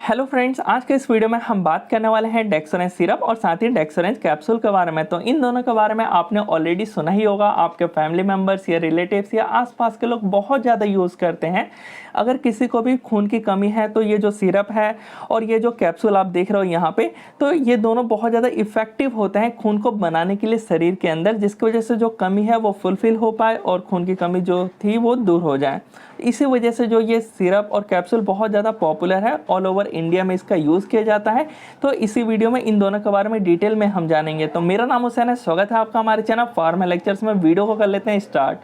Hello friends, आज के इस वीडियो में हम बात करने वाले हैं डेक्सोरेंस सिरप और साथ ही डेक्सोरेंस कैप्सूल के बारे में। तो इन दोनों के बारे में आपने ऑलरेडी सुना ही होगा। आपके फैमिली मेम्बर्स या रिलेटिव्स या आसपास के लोग बहुत ज़्यादा यूज़ करते हैं। अगर किसी को भी खून की कमी है तो ये जो सिरप है और ये जो कैप्सूल आप देख रहे हो यहाँ पे, तो ये दोनों बहुत ज़्यादा इफेक्टिव होते हैं खून को बनाने के लिए शरीर के अंदर, जिसकी वजह से जो कमी है वो फुलफिल हो पाए और खून की कमी जो थी वो दूर हो जाए। इसी वजह से जो ये सिरप और कैप्सूल बहुत ज़्यादा पॉपुलर है, ऑल ओवर इंडिया में इसका यूज़ किया जाता है। तो इसी वीडियो में इन दोनों के बारे में डिटेल में हम जानेंगे। तो मेरा नाम हुसैन है, स्वागत है आपका हमारे चैनल फार्मा लेक्चर्स में। वीडियो को कर लेते हैं स्टार्ट।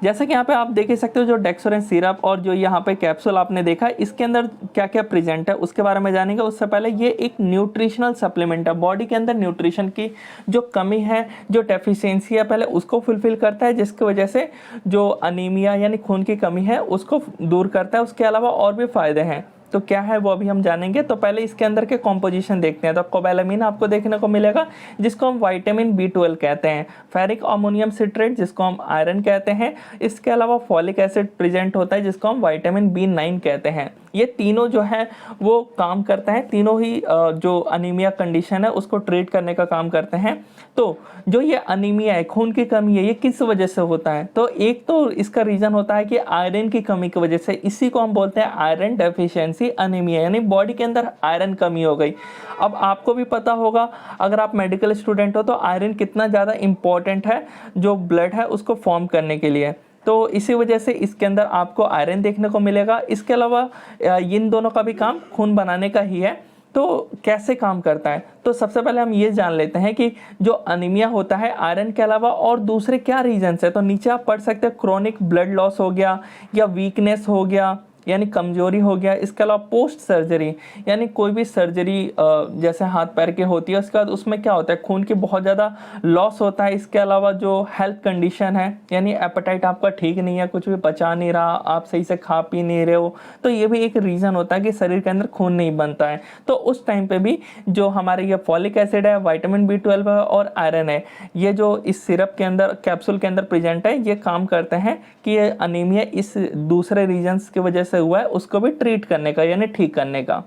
जैसे कि यहाँ पे आप देख ही सकते हो, जो डेक्सोरेंस सिरप और जो यहाँ पे कैप्सूल आपने देखा, इसके अंदर क्या क्या प्रेजेंट है उसके बारे में जानेंगे। उससे पहले ये एक न्यूट्रिशनल सप्लीमेंट है। बॉडी के अंदर न्यूट्रिशन की जो कमी है, जो डेफिशिएंसी है, पहले उसको फुलफिल करता है, जिसकी वजह से जो अनीमिया यानी खून की कमी है उसको दूर करता है। उसके अलावा और भी फायदे हैं, तो क्या है वो अभी हम जानेंगे। तो पहले इसके अंदर के कॉम्पोजिशन देखते हैं। तो कोबैलामिन आपको देखने को मिलेगा, जिसको हम विटामिन B12 कहते हैं। फेरिक अमोनियम सिट्रेट, जिसको हम आयरन कहते हैं। इसके अलावा फॉलिक एसिड प्रेजेंट होता है, जिसको हम विटामिन B9 कहते हैं। ये तीनों जो है वो काम करता है, तीनों ही जो अनीमिया कंडीशन है उसको ट्रीट करने का काम करते हैं। तो जो ये अनीमिया है, खून की कमी है, ये किस वजह से होता है? तो एक तो इसका रीज़न होता है कि आयरन की कमी की वजह से। इसी को हम बोलते हैं आयरन डेफिशिएंसी अनीमिया, यानी बॉडी के अंदर आयरन कमी हो गई। अब आपको भी पता होगा, अगर आप मेडिकल स्टूडेंट हो, तो आयरन कितना ज़्यादा इंपॉर्टेंट है जो ब्लड है उसको फॉर्म करने के लिए। तो इसी वजह से इसके अंदर आपको आयरन देखने को मिलेगा। इसके अलावा इन दोनों का भी काम खून बनाने का ही है। तो कैसे काम करता है? तो सबसे पहले हम ये जान लेते हैं कि जो अनीमिया होता है, आयरन के अलावा और दूसरे क्या रीजंस है। तो नीचे आप पढ़ सकते हैं, क्रोनिक ब्लड लॉस हो गया, या वीकनेस हो गया यानी कमजोरी हो गया। इसके अलावा पोस्ट सर्जरी, यानी कोई भी सर्जरी जैसे हाथ पैर की होती है, उसके बाद उसमें क्या होता है, खून की बहुत ज़्यादा लॉस होता है। इसके अलावा जो हेल्थ कंडीशन है, यानी एपेटाइट आपका ठीक नहीं है, कुछ भी पचा नहीं रहा, आप सही से खा पी नहीं रहे हो, तो ये भी एक रीज़न होता है कि शरीर के अंदर खून नहीं बनता है। तो उस टाइम पे भी जो हमारे ये फॉलिक एसिड है, विटामिन B12 है और आयरन है, ये जो इस सिरप के अंदर, कैप्सूल के अंदर प्रेजेंट है, ये काम करते हैं कि ये अनीमिया इस दूसरे रीजन्स की वजह से हुआ है उसको भी ट्रीट करने का, यानी ठीक करने का।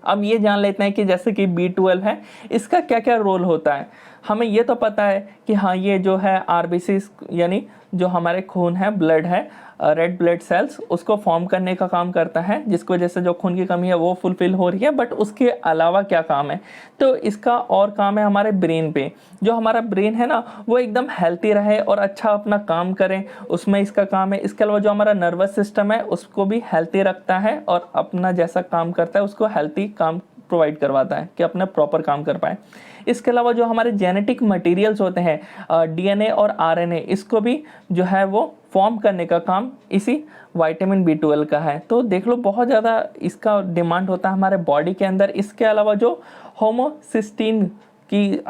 अब ये जान लेते हैं कि जैसे कि B12 है, इसका क्या क्या रोल होता है। हमें ये तो पता है कि हाँ, ये जो है RBC यानी जो हमारे खून है, ब्लड है, रेड ब्लड सेल्स, उसको फॉर्म करने का काम करता है, जिसकी वजह से जो खून की कमी है वो फुलफिल हो रही है। बट उसके अलावा क्या काम है? तो इसका और काम है हमारे ब्रेन पे। जो हमारा ब्रेन है ना, वो एकदम हेल्थी रहे और अच्छा अपना काम करें, उसमें इसका काम है। इसके अलावा जो हमारा नर्वस सिस्टम है उसको भी हेल्थी रखता है और अपना जैसा काम करता है उसको हेल्थी काम प्रोवाइड करवाता है कि अपना प्रॉपर काम कर पाए। इसके अलावा जो हमारे जेनेटिक मटेरियल्स होते हैं, DNA और RNA, इसको भी जो है वो फॉर्म करने का काम इसी विटामिन B12 का है। तो देख लो, बहुत ज़्यादा इसका डिमांड होता है हमारे बॉडी के अंदर। इसके अलावा जो होमोसिस्टीन की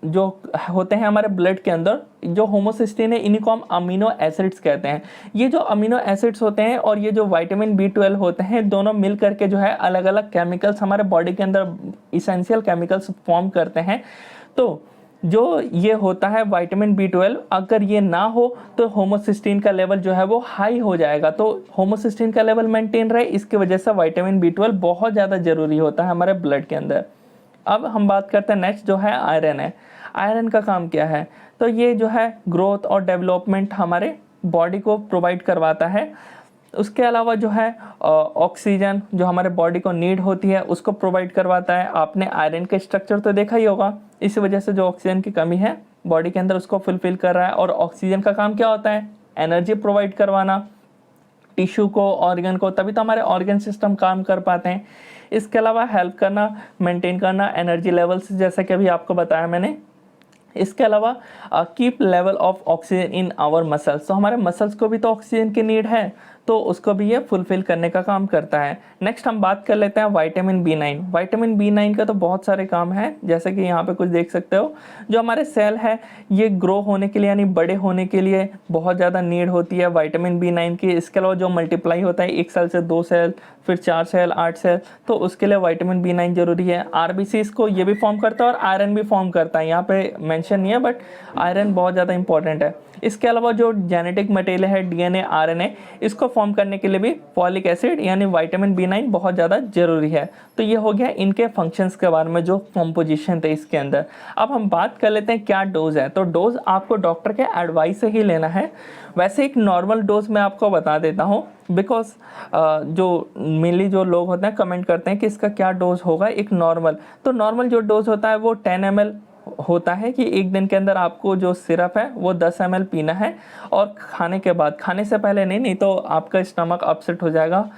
जो होते हैं हमारे ब्लड के अंदर, जो होमोसिस्टीन है, इन्हीं को हम अमीनो एसिड्स कहते हैं। ये जो अमीनो एसिड्स होते हैं और ये जो विटामिन B12 होते हैं, दोनों मिल करके जो है अलग अलग केमिकल्स हमारे बॉडी के अंदर, इसेंशियल केमिकल्स फॉर्म करते हैं। तो जो ये होता है विटामिन B12, अगर ये ना हो तो होमोसिस्टीन का लेवल जो है वो हाई हो जाएगा। तो होमोसिस्टीन का लेवल मेंटेन रहे, इसकी वजह से विटामिन B12 बहुत ज़्यादा ज़रूरी होता है हमारे ब्लड के अंदर। अब हम बात करते हैं नेक्स्ट, जो है आयरन है। आयरन का काम क्या है? तो ये जो है ग्रोथ और डेवलपमेंट हमारे बॉडी को प्रोवाइड करवाता है। उसके अलावा जो है ऑक्सीजन जो हमारे बॉडी को नीड होती है उसको प्रोवाइड करवाता है। आपने आयरन का स्ट्रक्चर तो देखा ही होगा। इसी वजह से जो ऑक्सीजन की कमी है बॉडी के अंदर उसको फुलफिल कर रहा है। और ऑक्सीजन का काम क्या होता है? एनर्जी प्रोवाइड करवाना टिश्यू को, ऑर्गन को, तभी तो हमारे ऑर्गन सिस्टम काम कर पाते हैं। इसके अलावा हेल्प करना, मेंटेन करना एनर्जी लेवल्स, जैसा कि अभी आपको बताया मैंने। इसके अलावा keep level of oxygen in our muscles, तो हमारे मसल्स को भी तो ऑक्सीजन की नीड है, तो उसको भी ये फुलफिल करने का काम करता है। नेक्स्ट हम बात कर लेते हैं विटामिन B9। विटामिन B9 का तो बहुत सारे काम हैं, जैसे कि यहाँ पे कुछ देख सकते हो। जो हमारे सेल है, ये ग्रो होने के लिए यानी बड़े होने के लिए बहुत ज़्यादा नीड होती है विटामिन B9 की। इसके अलावा जो मल्टीप्लाई होता है, 1 सेल से 2 सेल, फिर 4 सेल, 8 सेल, तो उसके लिए विटामिन B9 जरूरी है। RBCs को ये भी फॉर्म करता है और आयरन भी फॉर्म करता है। यहाँ पे मेंशन नहीं है, बट आयरन बहुत ज़्यादा इंपॉर्टेंट है। इसके अलावा जो जेनेटिक मटेरियल है डीएनए आरएनए, इसको फॉर्म करने के लिए भी फॉलिक एसिड यानी विटामिन B9 बहुत ज़्यादा ज़रूरी है। तो ये हो गया इनके फंक्शंस के बारे में, जो कंपोजिशन थे इसके अंदर। अब हम बात कर लेते हैं क्या डोज है। तो डोज आपको डॉक्टर के एडवाइस से ही लेना है। वैसे एक नॉर्मल डोज मैं आपको बता देता हूँ, बिकॉज जो मेनली जो लोग होते हैं कमेंट करते हैं कि इसका क्या डोज होगा एक नॉर्मल। तो नॉर्मल जो डोज होता है वो 10 ml होता है कि एक दिन के अंदर आपको जो सिरप है वो 10 ml पीना है, और खाने के बाद, खाने से पहले नहीं तो आपका स्टमक अपसेट हो जाएगा,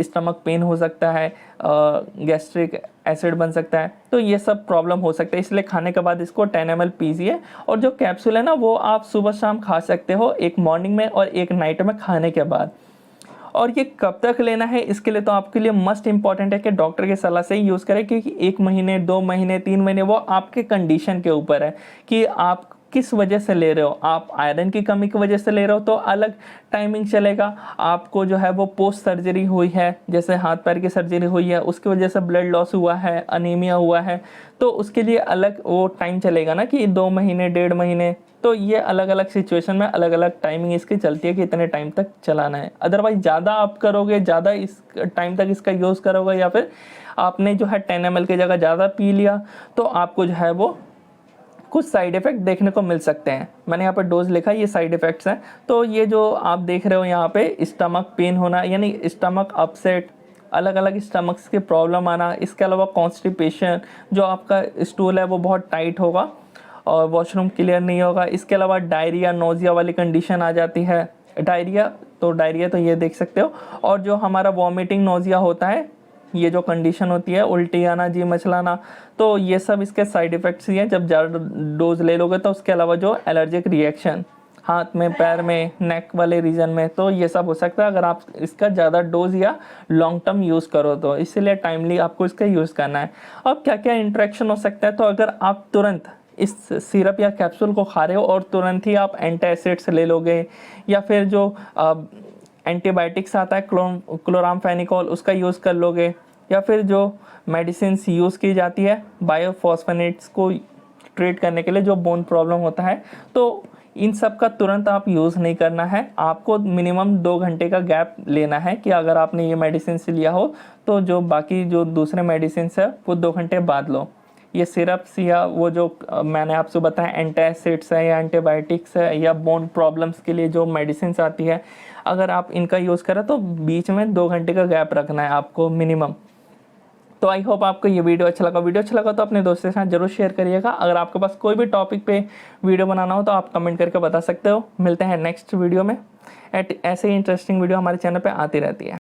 स्टमक पेन हो सकता है, गैस्ट्रिक एसिड बन सकता है, तो ये सब प्रॉब्लम हो सकता है। इसलिए खाने के बाद इसको 10 ml पीजिए। और जो कैप्सूल है ना वो आप सुबह शाम खा सकते हो, एक मॉर्निंग में और एक नाइट में खाने के बाद। और ये कब तक लेना है, इसके लिए तो आपके लिए मस्ट इंपॉर्टेंट है कि डॉक्टर की सलाह से ही यूज़ करें, क्योंकि 1 महीने 2 महीने 3 महीने वो आपके कंडीशन के ऊपर है कि आप किस वजह से ले रहे हो। आप आयरन की कमी की वजह से ले रहे हो तो अलग टाइमिंग चलेगा। आपको जो है वो पोस्ट सर्जरी हुई है, जैसे हाथ पैर की सर्जरी हुई है, उसकी वजह से ब्लड लॉस हुआ है, अनीमिया हुआ है, तो उसके लिए अलग वो टाइम चलेगा ना कि 2 महीने 1.5 महीने। तो ये अलग अलग सिचुएशन में अलग अलग टाइमिंग इसकी चलती है कि इतने टाइम तक चलाना है। अदरवाइज ज़्यादा आप करोगे, ज़्यादा इस टाइम तक इसका यूज़ करोगे, या फिर आपने जो है 10 ml की जगह ज़्यादा पी लिया, तो आपको जो है वो कुछ साइड इफ़ेक्ट देखने को मिल सकते हैं। मैंने यहाँ पर डोज लिखा है, ये साइड इफ़ेक्ट्स हैं। तो ये जो आप देख रहे हो यहाँ पे, स्टमक पेन होना यानी स्टमक अपसेट, अलग अलग स्टमक्स की प्रॉब्लम आना, इसके अलावा कॉन्स्टिपेशन, जो आपका स्टूल है वो बहुत टाइट होगा और वॉशरूम क्लियर नहीं होगा। इसके अलावा डायरिया नोजिया वाली कंडीशन आ जाती है। डायरिया तो ये देख सकते हो। और जो हमारा वॉमिटिंग नोजिया होता है, ये जो कंडीशन होती है, उल्टी आना, जी मचलाना, तो ये सब इसके साइड इफ़ेक्ट्स ही हैं जब ज़्यादा डोज ले लोगे। तो उसके अलावा जो एलर्जिक रिएक्शन हाथ में, पैर में, नेक वाले रीजन में, तो ये सब हो सकता है अगर आप इसका ज़्यादा डोज या लॉन्ग टर्म यूज़ करो तो। इसीलिए टाइमली आपको इसका यूज़ करना है। अब क्या क्या इंटरेक्शन हो सकता है, तो अगर आप तुरंत इस सिरप या कैप्सूल को खा रहे हो और तुरंत ही आप एंटासिड्स ले लोगे, या फिर जो एंटीबायोटिक्स आता है क्लोरामफेनिकोल, उसका यूज़ कर लोगे, या फिर जो मेडिसिन यूज़ की जाती है बायोफॉस्फेनेट्स को ट्रीट करने के लिए जो बोन प्रॉब्लम होता है, तो इन सब का तुरंत आप यूज़ नहीं करना है। आपको मिनिमम 2 घंटे का गैप लेना है कि अगर आपने ये मेडिसिन लिया हो तो जो बाकी जो दूसरे मेडिसिन है वो 2 घंटे बाद लो। ये सिरप्स या वो जो मैंने आपसे बताया एंटासिड्स है या एंटीबायोटिक्स है या बोन प्रॉब्लम्स के लिए जो मेडिसिन आती है, अगर आप इनका यूज़ करें तो बीच में 2 घंटे का गैप रखना है आपको मिनिमम। तो आई होप आपको ये वीडियो अच्छा लगा। वीडियो अच्छा लगा तो अपने दोस्तों के साथ जरूर शेयर करिएगा। अगर आपके पास कोई भी टॉपिक पे वीडियो बनाना हो तो आप कमेंट करके बता सकते हो। मिलते हैं नेक्स्ट वीडियो में। ऐसे ही इंटरेस्टिंग वीडियो हमारे चैनल पे आती रहती है।